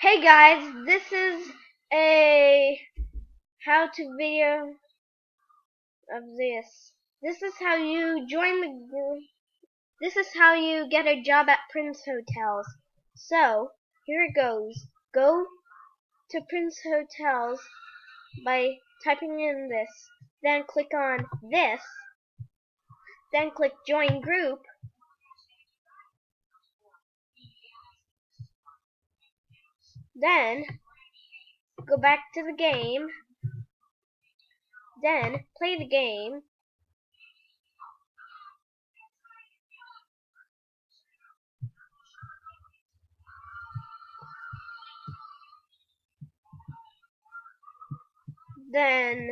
Hey guys, this is a how-to video of this. This is how you join the group. This is how you get a job at Prince Hotels. So, here it goes. Go to Prince Hotels by typing in this. Then click on this. Then click join group. Then go back to the game. Then play the game. Then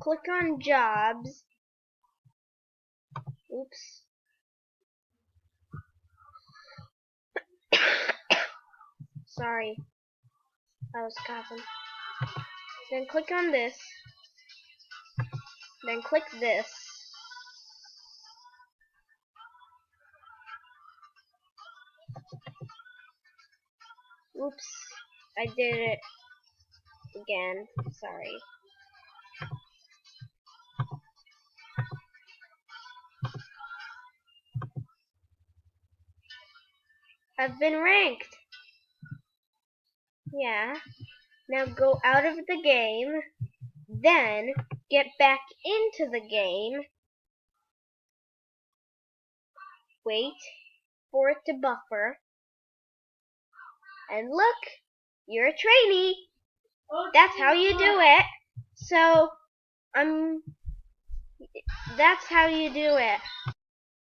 click on jobs. Oops. Sorry, I was coughing. Then click on this. Then click this. Oops, I did it again. Sorry. I've been ranked. Yeah. Now go out of the game. Then get back into the game. Wait for it to buffer. And look, you're a trainee. That's how you do it. So, that's how you do it.